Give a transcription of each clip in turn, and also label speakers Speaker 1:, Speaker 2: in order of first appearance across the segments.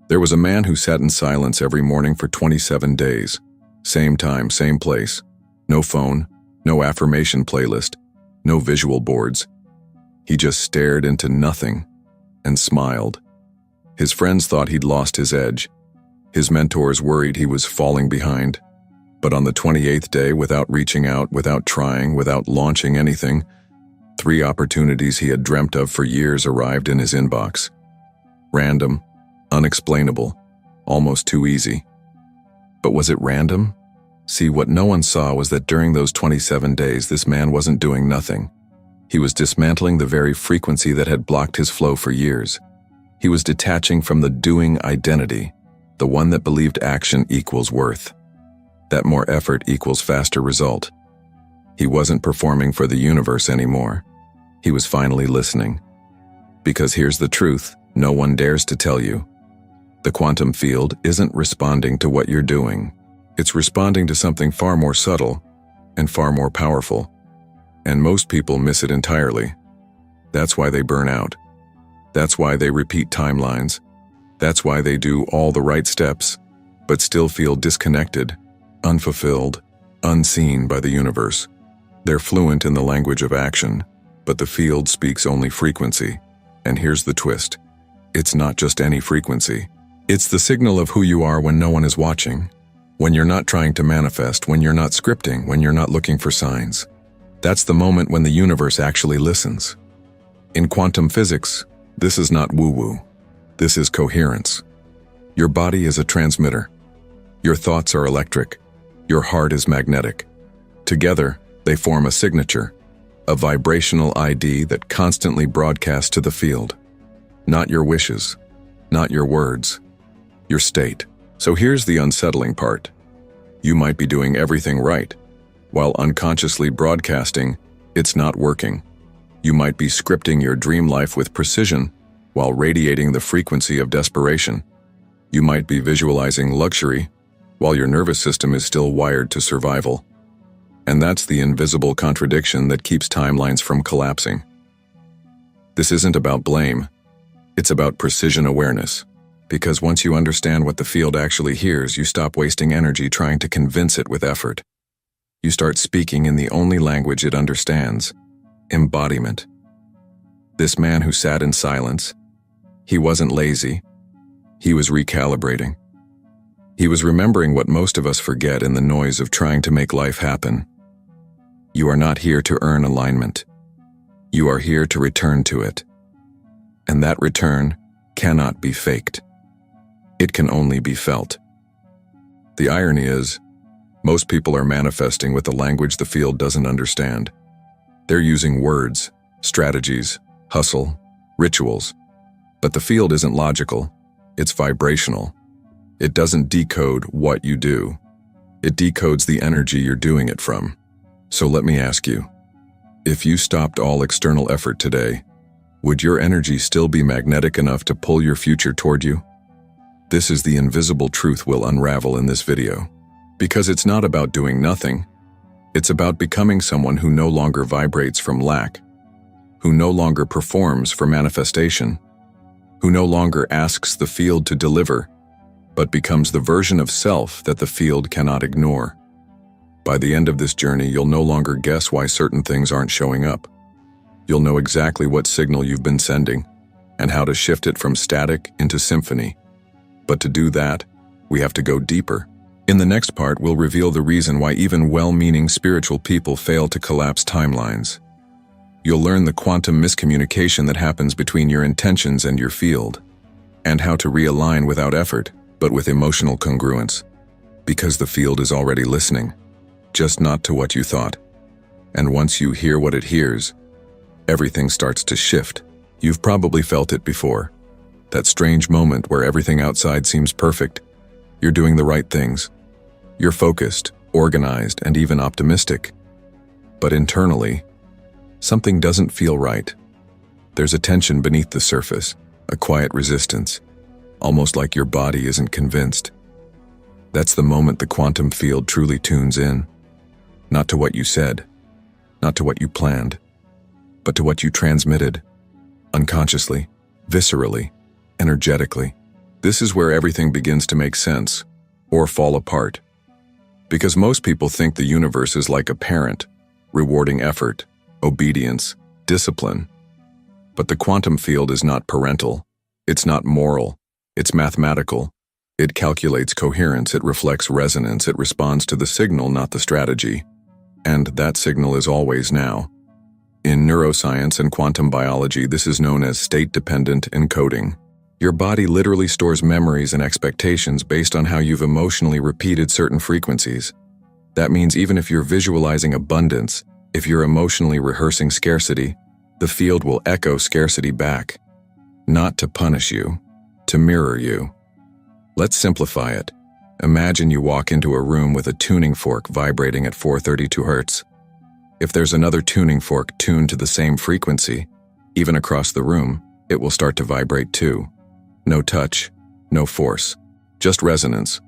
Speaker 1: There was a man who sat in silence every morning for 27 days. Same time, same place. No phone, no affirmation playlist, no visual boards. He just stared into nothing and smiled. His friends thought he'd lost his edge. His mentors worried he was falling behind. But on the 28th day, without reaching out, without trying, without launching anything, 3 opportunities he had dreamt of for years arrived in his inbox. Random, unexplainable, almost too easy. But was it random? See, what no one saw was that during those 27 days, this man wasn't doing nothing. He was dismantling the very frequency that had blocked his flow for years. He was detaching from the doing identity, the one that believed action equals worth, that more effort equals faster result. He wasn't performing for the universe anymore. He was finally listening. Because here's the truth, no one dares to tell you. The quantum field isn't responding to what you're doing. It's responding to something far more subtle and far more powerful. And most people miss it entirely. That's why they burn out. That's why they repeat timelines. That's why they do all the right steps, but still feel disconnected, unfulfilled, unseen by the universe. They're fluent in the language of action, but the field speaks only frequency. And here's the twist. It's not just any frequency. It's the signal of who you are when no one is watching, when you're not trying to manifest, when you're not scripting, when you're not looking for signs. That's the moment when the universe actually listens. In quantum physics, this is not woo-woo. This is coherence. Your body is a transmitter. Your thoughts are electric. Your heart is magnetic. Together, they form a signature, a vibrational ID that constantly broadcasts to the field. Not your wishes, not your words, your state. So here's the unsettling part. You might be doing everything right, while unconsciously broadcasting, it's not working. You might be scripting your dream life with precision, while radiating the frequency of desperation. You might be visualizing luxury, while your nervous system is still wired to survival. And that's the invisible contradiction that keeps timelines from collapsing. This isn't about blame. It's about precision awareness. Because once you understand what the field actually hears, you stop wasting energy trying to convince it with effort. You start speaking in the only language it understands: embodiment. This man who sat in silence, he wasn't lazy. He was recalibrating. He was remembering what most of us forget in the noise of trying to make life happen. You are not here to earn alignment. You are here to return to it. And that return cannot be faked. It can only be felt. The irony is, most people are manifesting with the language the field doesn't understand. They're using words, strategies, hustle, rituals. But the field isn't logical. It's vibrational. It doesn't decode what you do. It decodes the energy you're doing it from. So let me ask you, if you stopped all external effort today, would your energy still be magnetic enough to pull your future toward you? This is the invisible truth we'll unravel in this video. Because it's not about doing nothing. It's about becoming someone who no longer vibrates from lack, who no longer performs for manifestation, who no longer asks the field to deliver, but becomes the version of self that the field cannot ignore. By the end of this journey, you'll no longer guess why certain things aren't showing up. You'll know exactly what signal you've been sending and how to shift it from static into symphony. But to do that, we have to go deeper. In the next part, we'll reveal the reason why even well-meaning spiritual people fail to collapse timelines. You'll learn the quantum miscommunication that happens between your intentions and your field, and how to realign without effort, but with emotional congruence. Because the field is already listening, just not to what you thought. And once you hear what it hears, everything starts to shift. You've probably felt it before. That strange moment where everything outside seems perfect. You're doing the right things. You're focused, organized, and even optimistic. But internally, something doesn't feel right. There's a tension beneath the surface, a quiet resistance, almost like your body isn't convinced. That's the moment the quantum field truly tunes in. Not to what you said, not to what you planned, but to what you transmitted, unconsciously, viscerally, energetically. This is where everything begins to make sense, or fall apart. Because most people think the universe is like a parent, rewarding effort, obedience, discipline. But the quantum field is not parental, it's not moral, it's mathematical. It calculates coherence, it reflects resonance, it responds to the signal, not the strategy. And that signal is always now. In neuroscience and quantum biology, this is known as state-dependent encoding. Your body literally stores memories and expectations based on how you've emotionally repeated certain frequencies. That means even if you're visualizing abundance, if you're emotionally rehearsing scarcity, the field will echo scarcity back. Not to punish you, to mirror you. Let's simplify it. Imagine you walk into a room with a tuning fork vibrating at 432 Hz. If there's another tuning fork tuned to the same frequency, even across the room, it will start to vibrate too. No touch, no force, just resonance.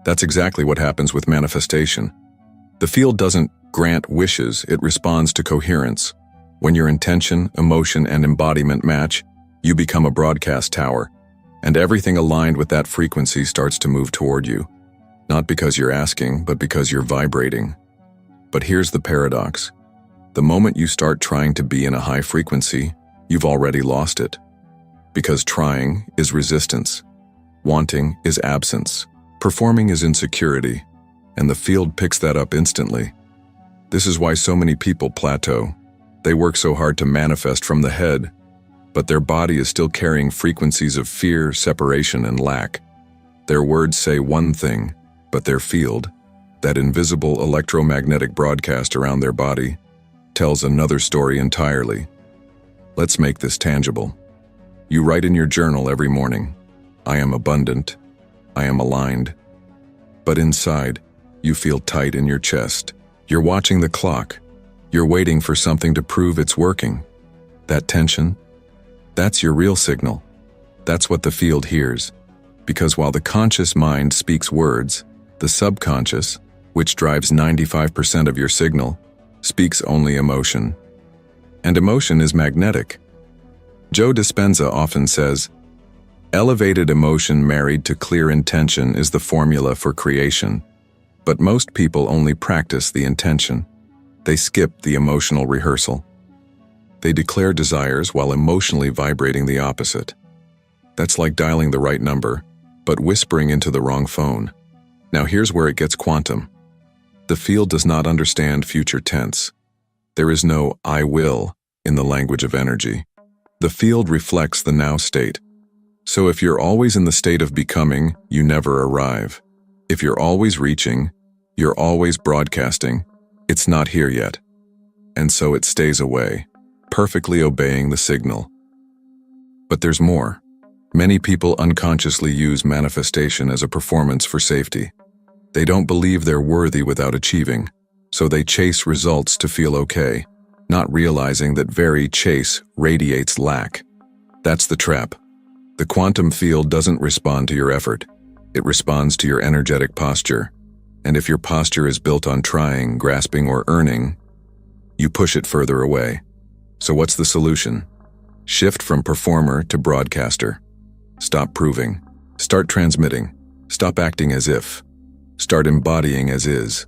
Speaker 1: That's exactly what happens with manifestation. The field doesn't grant wishes, it responds to coherence. When your intention, emotion, and embodiment match, you become a broadcast tower, and everything aligned with that frequency starts to move toward you. Not because you're asking, but because you're vibrating. But here's the paradox. The moment you start trying to be in a high frequency, you've already lost it. Because trying is resistance, wanting is absence, performing is insecurity, and the field picks that up instantly. This is why so many people plateau. They work so hard to manifest from the head, but their body is still carrying frequencies of fear, separation, and lack. Their words say one thing, but their field, that invisible electromagnetic broadcast around their body, tells another story entirely. Let's make this tangible. You write in your journal every morning, I am abundant, I am aligned. But inside, you feel tight in your chest. You're watching the clock. You're waiting for something to prove it's working. That tension, that's your real signal. That's what the field hears. Because while the conscious mind speaks words, the subconscious, which drives 95% of your signal, speaks only emotion. And emotion is magnetic. Joe Dispenza often says, elevated emotion married to clear intention is the formula for creation. But most people only practice the intention. They skip the emotional rehearsal. They declare desires while emotionally vibrating the opposite. That's like dialing the right number, but whispering into the wrong phone. Now here's where it gets quantum. The field does not understand future tense. There is no I will in the language of energy. The field reflects the now state. So if you're always in the state of becoming, you never arrive. If you're always reaching, you're always broadcasting, it's not here yet. And so it stays away, perfectly obeying the signal. But there's more. Many people unconsciously use manifestation as a performance for safety. They don't believe they're worthy without achieving, so they chase results to feel okay, not realizing that very chase radiates lack. That's the trap. The quantum field doesn't respond to your effort. It responds to your energetic posture. And if your posture is built on trying, grasping, or earning, you push it further away. So what's the solution? Shift from performer to broadcaster. Stop proving. Start transmitting. Stop acting as if. Start embodying as is.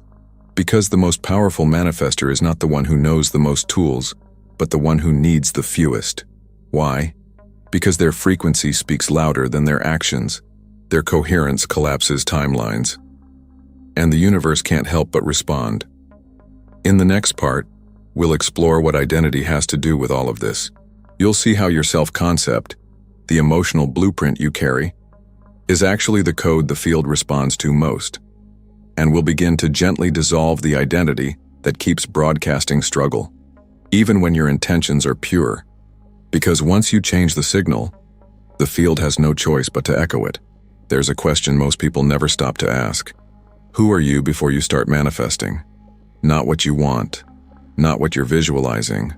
Speaker 1: Because the most powerful manifester is not the one who knows the most tools, but the one who needs the fewest. Why? Because their frequency speaks louder than their actions. Their coherence collapses timelines. And the universe can't help but respond. In the next part, we'll explore what identity has to do with all of this. You'll see how your self-concept, the emotional blueprint you carry, is actually the code the field responds to most. And we'll begin to gently dissolve the identity that keeps broadcasting struggle, even when your intentions are pure. Because once you change the signal, the field has no choice but to echo it. There's a question most people never stop to ask. Who are you before you start manifesting? Not what you want, not what you're visualizing,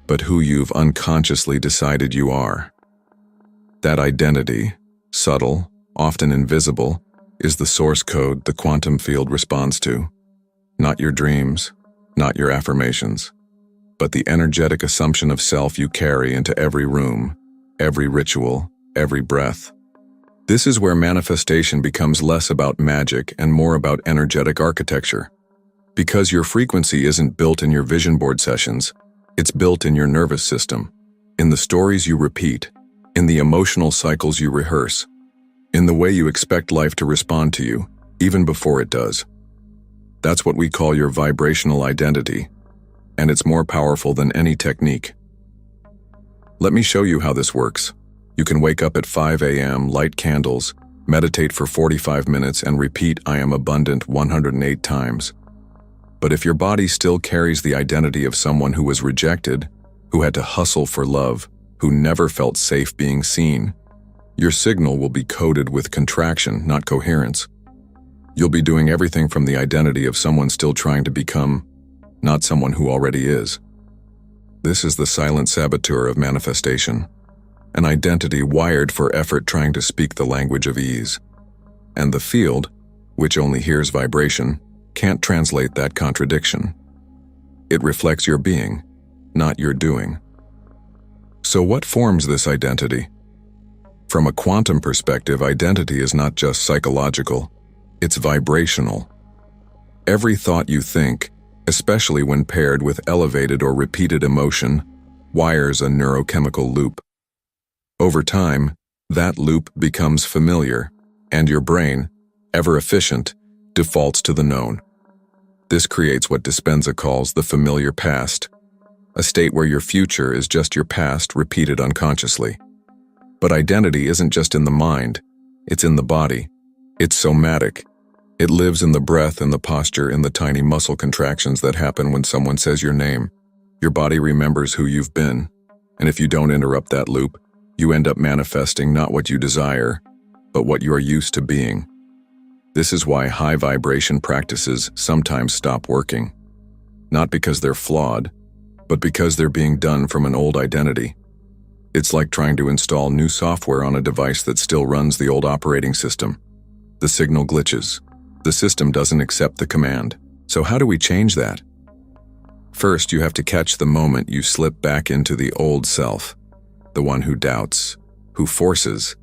Speaker 1: but who you've unconsciously decided you are. That identity, subtle, often invisible, is the source code the quantum field responds to. Not your dreams, not your affirmations, but the energetic assumption of self you carry into every room, every ritual, every breath. This is where manifestation becomes less about magic and more about energetic architecture. Because your frequency isn't built in your vision board sessions, it's built in your nervous system, in the stories you repeat, in the emotional cycles you rehearse, in the way you expect life to respond to you, even before it does. That's what we call your vibrational identity, and it's more powerful than any technique. Let me show you how this works. You can wake up at 5 a.m., light candles, meditate for 45 minutes, and repeat "I am abundant" 108 times. But if your body still carries the identity of someone who was rejected, who had to hustle for love, who never felt safe being seen, your signal will be coded with contraction, not coherence. You'll be doing everything from the identity of someone still trying to become, not someone who already is. This is the silent saboteur of manifestation, an identity wired for effort trying to speak the language of ease. And the field, which only hears vibration, can't translate that contradiction. It reflects your being, not your doing. So what forms this identity? From a quantum perspective, identity is not just psychological, it's vibrational. Every thought you think, especially when paired with elevated or repeated emotion, wires a neurochemical loop. Over time, that loop becomes familiar, and your brain, ever efficient, defaults to the known. This creates what Dispenza calls the familiar past, a state where your future is just your past repeated unconsciously. But identity isn't just in the mind, it's in the body. It's somatic. It lives in the breath and the posture, in the tiny muscle contractions that happen when someone says your name. Your body remembers who you've been, and if you don't interrupt that loop, you end up manifesting not what you desire, but what you are used to being. This is why high vibration practices sometimes stop working. Not because they're flawed, but because they're being done from an old identity. It's like trying to install new software on a device that still runs the old operating system. The signal glitches. The system doesn't accept the command. So how do we change that? First, you have to catch the moment you slip back into the old self, the one who doubts, who forces,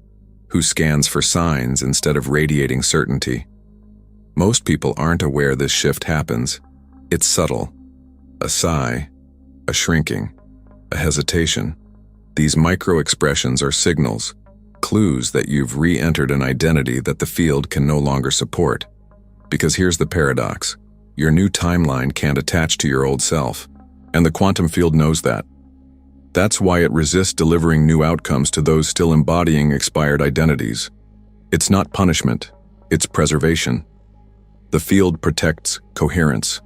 Speaker 1: who scans for signs instead of radiating certainty. Most people aren't aware this shift happens. It's subtle. A sigh, a shrinking, a hesitation. These micro-expressions are signals, clues that you've re-entered an identity that the field can no longer support. Because here's the paradox. Your new timeline can't attach to your old self, and the quantum field knows that. That's why it resists delivering new outcomes to those still embodying expired identities. It's not punishment, it's preservation. The field protects coherence.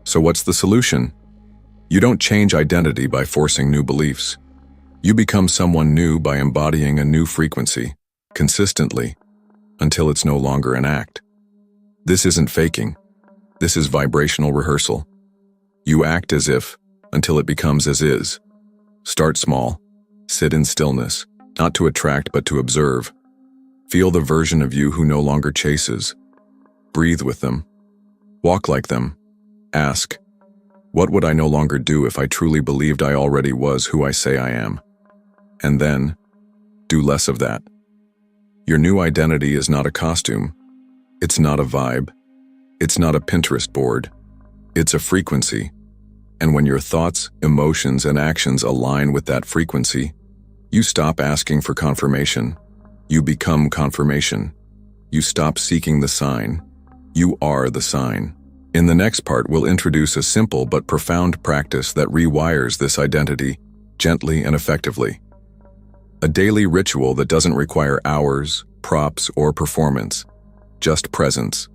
Speaker 1: So what's the solution? You don't change identity by forcing new beliefs. You become someone new by embodying a new frequency, consistently, until it's no longer an act. This isn't faking. This is vibrational rehearsal. You act as if, until it becomes as is. Start small. Sit in stillness, not to attract but to observe. Feel the version of you who no longer chases. Breathe with them. Walk like them. Ask, what would I no longer do if I truly believed I already was who I say I am? And then, do less of that. Your new identity is not a costume. It's not a vibe. It's not a Pinterest board. It's a frequency. And when your thoughts, emotions, and actions align with that frequency, you stop asking for confirmation. You become confirmation. You stop seeking the sign. You are the sign. In the next part, we'll introduce a simple but profound practice that rewires this identity gently and effectively. A daily ritual that doesn't require hours, props, or performance, just presence.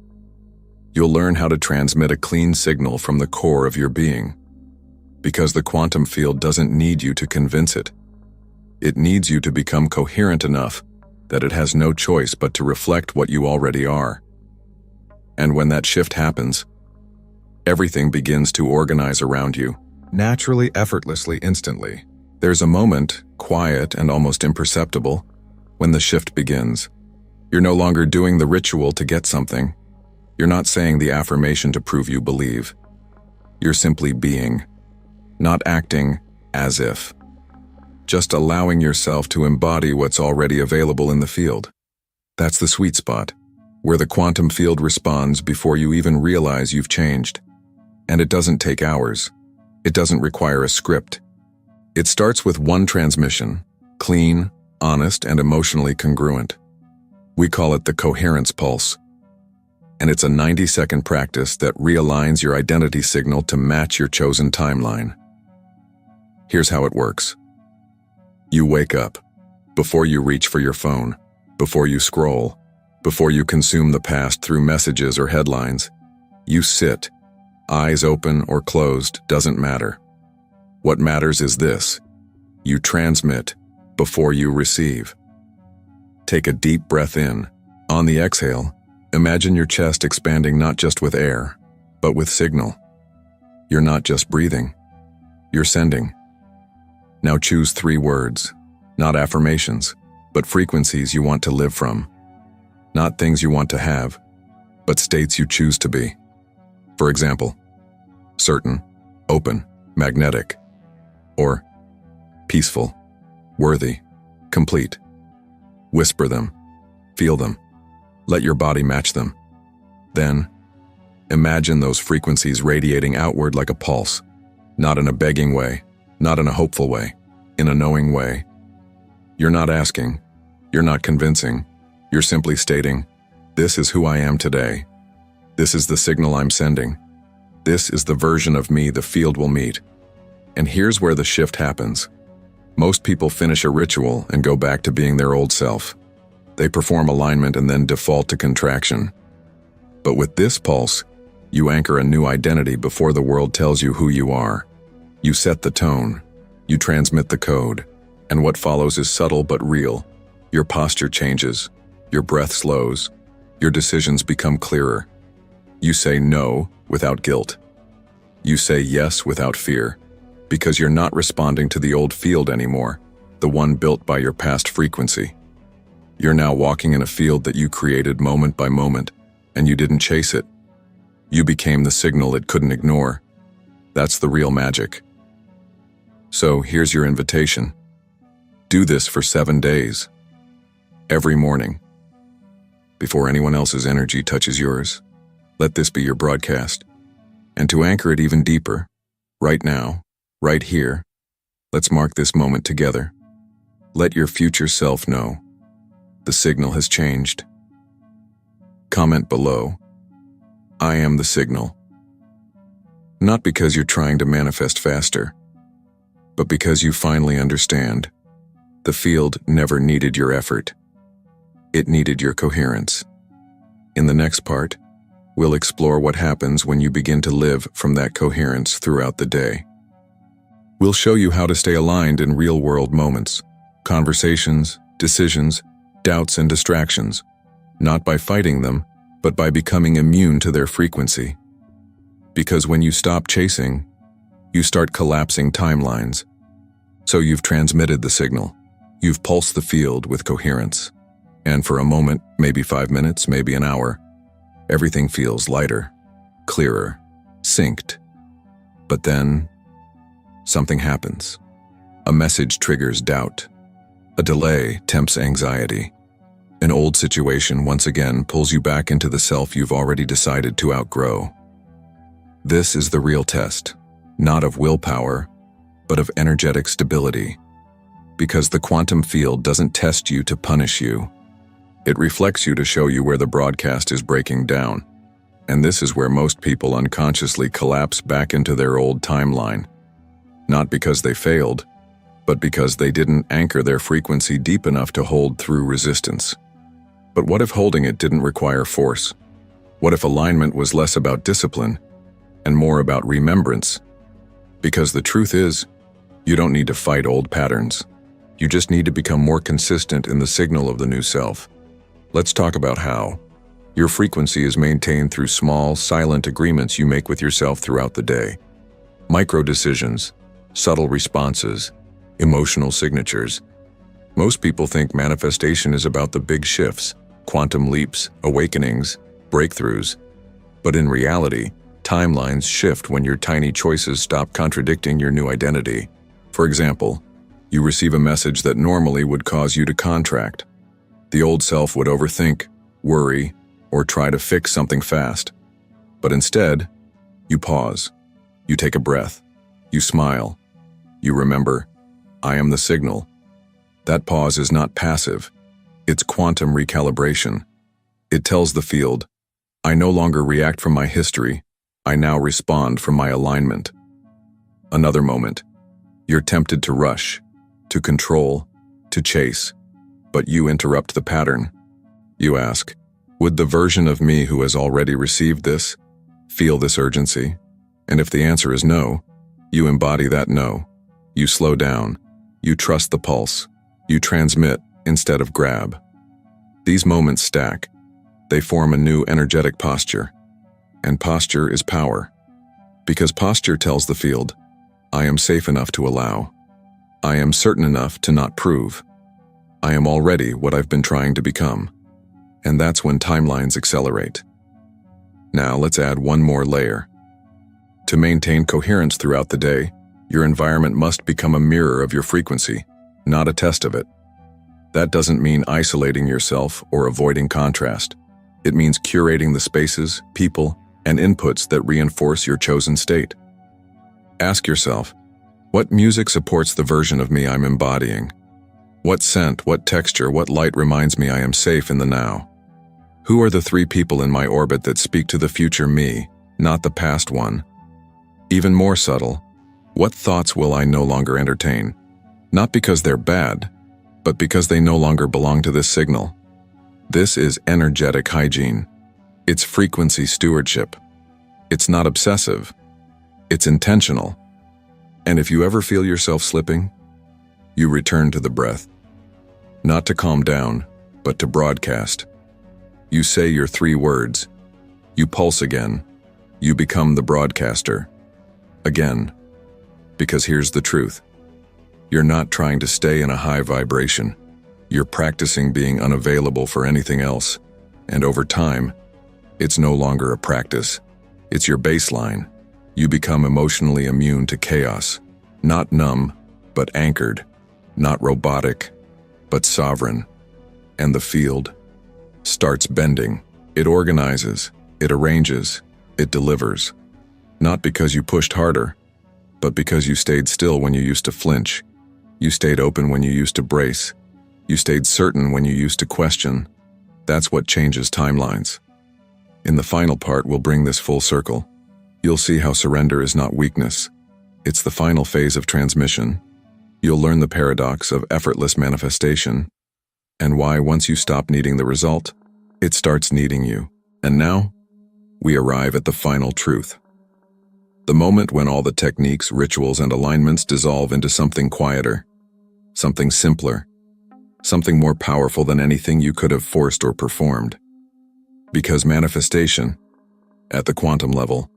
Speaker 1: You'll learn how to transmit a clean signal from the core of your being. Because the quantum field doesn't need you to convince it. It needs you to become coherent enough that it has no choice but to reflect what you already are. And when that shift happens, everything begins to organize around you, naturally, effortlessly, instantly. There's a moment, quiet and almost imperceptible, when the shift begins. You're no longer doing the ritual to get something. You're not saying the affirmation to prove you believe. You're simply being, not acting as if. Just allowing yourself to embody what's already available in the field. That's the sweet spot, where the quantum field responds before you even realize you've changed. And it doesn't take hours. It doesn't require a script. It starts with one transmission, clean, honest, and emotionally congruent. We call it the coherence pulse. And it's a 90-second practice that realigns your identity signal to match your chosen timeline. Here's how it works. You wake up. Before you reach for your phone, before you scroll, before you consume the past through messages or headlines, you sit. Eyes open or closed doesn't matter. What matters is this: you transmit before you receive. Take a deep breath in. On the exhale, imagine your chest expanding not just with air, but with signal. You're not just breathing, you're sending. Now choose 3 words, not affirmations, but frequencies you want to live from. Not things you want to have, but states you choose to be. For example, certain, open, magnetic, or peaceful, worthy, complete. Whisper them, feel them, let your body match them. Then, imagine those frequencies radiating outward like a pulse, not in a begging way, not in a hopeful way, in a knowing way. You're not asking, you're not convincing, you're simply stating, this is who I am today. This is the signal I'm sending. This is the version of me the field will meet. And here's where the shift happens. Most people finish a ritual and go back to being their old self. They perform alignment and then default to contraction. But with this pulse, you anchor a new identity before the world tells you who you are. You set the tone. You transmit the code. And what follows is subtle but real. Your posture changes. Your breath slows. Your decisions become clearer. You say no without guilt. You say yes without fear, because you're not responding to the old field anymore, the one built by your past frequency. You're now walking in a field that you created moment by moment, and you didn't chase it. You became the signal it couldn't ignore. That's the real magic. So here's your invitation. Do this for 7 days. Every morning. Before anyone else's energy touches yours, let this be your broadcast. And to anchor it even deeper, right now, right here, let's mark this moment together. Let your future self know. The signal has changed. Comment below, I am the signal. Not because you're trying to manifest faster, but because you finally understand. The field never needed your effort. It needed your coherence. In the next part, we'll explore what happens when you begin to live from that coherence throughout the day. We'll show you how to stay aligned in real-world moments, conversations, decisions, doubts, and distractions, not by fighting them, but by becoming immune to their frequency. Because when you stop chasing, you start collapsing timelines. So you've transmitted the signal. You've pulsed the field with coherence. And for a moment, maybe 5 minutes, maybe an hour, everything feels lighter, clearer, synced. But then, something happens. A message triggers doubt. A delay tempts anxiety. An old situation once again pulls you back into the self you've already decided to outgrow. This is the real test, not of willpower, but of energetic stability. Because the quantum field doesn't test you to punish you. It reflects you to show you where the broadcast is breaking down. And this is where most people unconsciously collapse back into their old timeline. Not because they failed, but because they didn't anchor their frequency deep enough to hold through resistance. But what if holding it didn't require force? What if alignment was less about discipline and more about remembrance? Because the truth is, you don't need to fight old patterns. You just need to become more consistent in the signal of the new self. Let's talk about how. Your frequency is maintained through small, silent agreements you make with yourself throughout the day. Micro decisions, subtle responses, emotional signatures. Most people think manifestation is about the big shifts, quantum leaps, awakenings, breakthroughs. But in reality, timelines shift when your tiny choices stop contradicting your new identity. For example, you receive a message that normally would cause you to contract. The old self would overthink, worry, or try to fix something fast. But instead, you pause. You take a breath. You smile. You remember, I am the signal. That pause is not passive. It's quantum recalibration. It tells the field, I no longer react from my history. I now respond from my alignment. Another moment. You're tempted to rush, to control, to chase, but you interrupt the pattern. You ask, would the version of me who has already received this feel this urgency? And if the answer is no, you embody that no. You slow down. You trust the pulse. You transmit instead of grab. These moments stack. They form a new energetic posture. And posture is power. Because posture tells the field, I am safe enough to allow. I am certain enough to not prove. I am already what I've been trying to become. And that's when timelines accelerate. Now let's add one more layer. To maintain coherence throughout the day, your environment must become a mirror of your frequency, not a test of it. That doesn't mean isolating yourself or avoiding contrast. It means curating the spaces, people, and inputs that reinforce your chosen state. Ask yourself, what music supports the version of me I'm embodying? What scent, what texture, what light reminds me I am safe in the now? Who are the 3 people in my orbit that speak to the future me, not the past one? Even more subtle, what thoughts will I no longer entertain? Not because they're bad, but because they no longer belong to this signal. This is energetic hygiene. It's frequency stewardship. It's not obsessive. It's intentional. And if you ever feel yourself slipping, you return to the breath. Not to calm down, but to broadcast. You say your 3 words. You pulse again. You become the broadcaster. Again. Because here's the truth. You're not trying to stay in a high vibration. You're practicing being unavailable for anything else. And over time, it's no longer a practice. It's your baseline. You become emotionally immune to chaos. Not numb, but anchored. Not robotic, but sovereign. And the field starts bending. It organizes. It arranges. It delivers. Not because you pushed harder, but because you stayed still when you used to flinch. You stayed open when you used to brace. You stayed certain when you used to question. That's what changes timelines. In the final part, we'll bring this full circle. You'll see how surrender is not weakness. It's the final phase of transmission. You'll learn the paradox of effortless manifestation and why once you stop needing the result, it starts needing you. And now, we arrive at the final truth. The moment when all the techniques, rituals, and alignments dissolve into something quieter, something simpler, something more powerful than anything you could have forced or performed. Because manifestation, at the quantum level,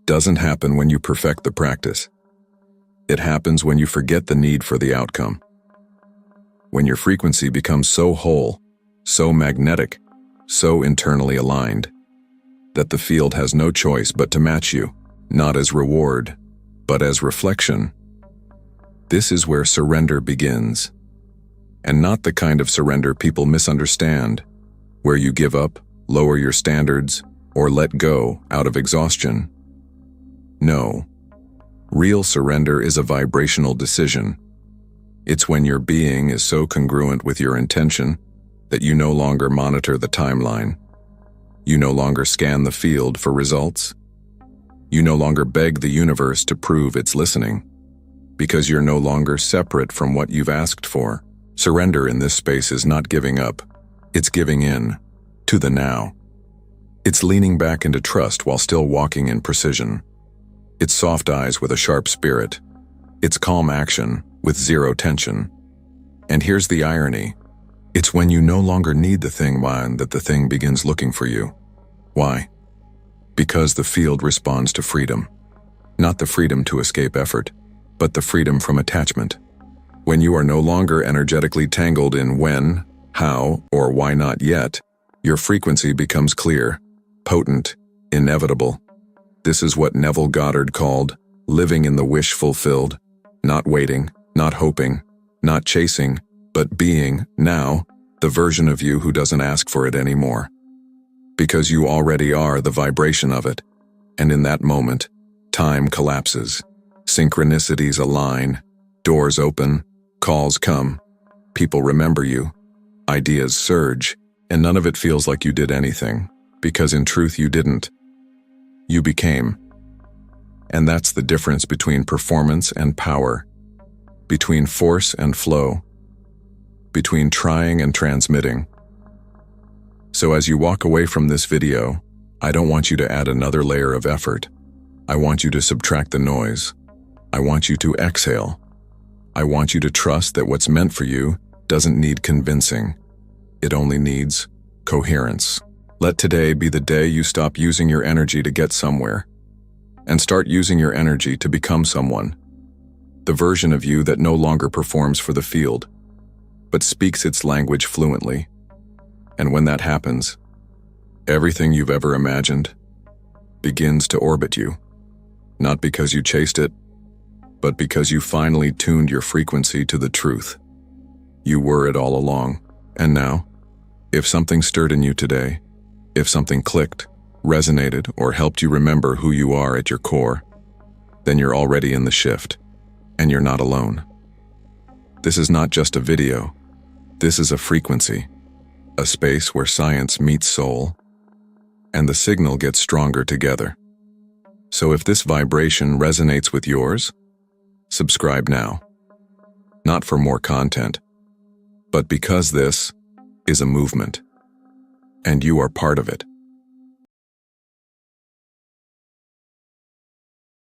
Speaker 1: doesn't happen when you perfect the practice. It happens when you forget the need for the outcome. When your frequency becomes so whole, so magnetic, so internally aligned, that the field has no choice but to match you, not as reward, but as reflection. This is where surrender begins. And not the kind of surrender people misunderstand, where you give up, lower your standards, or let go out of exhaustion. No. Real surrender is a vibrational decision. It's when your being is so congruent with your intention that you no longer monitor the timeline. You no longer scan the field for results. You no longer beg the universe to prove it's listening, because you're no longer separate from what you've asked for. Surrender in this space is not giving up. It's giving in to the now. It's leaning back into trust while still walking in precision. It's soft eyes with a sharp spirit. It's calm action with zero tension. And here's the irony. It's when you no longer need the thing that the thing begins looking for you. Why? Because the field responds to freedom. Not the freedom to escape effort, but the freedom from attachment. When you are no longer energetically tangled in when, how, or why not yet, your frequency becomes clear, potent, inevitable. This is what Neville Goddard called living in the wish fulfilled, not waiting, not hoping, not chasing, but being now The version of you who doesn't ask for it anymore. Because you already are the vibration of it. And in that moment, time collapses. Synchronicities align. Doors open. Calls come. People remember you. Ideas surge. And none of it feels like you did anything. Because in truth you didn't. You became. And that's the difference between performance and power. Between force and flow. Between trying and transmitting. So as you walk away from this video, I don't want you to add another layer of effort. I want you to subtract the noise. I want you to exhale. I want you to trust that what's meant for you doesn't need convincing. It only needs coherence. Let today be the day you stop using your energy to get somewhere and start using your energy to become someone. The version of you that no longer performs for the field, but speaks its language fluently. And when that happens, everything you've ever imagined begins to orbit you. Not because you chased it, but because you finally tuned your frequency to the truth. You were it all along. And now, if something stirred in you today, if something clicked, resonated, or helped you remember who you are at your core, then you're already in the shift, and you're not alone. This is not just a video. This is a frequency. A space where science meets soul, and the signal gets stronger together. So if this vibration resonates with yours, subscribe now. Not for more content, but because this is a movement, and you are part of it.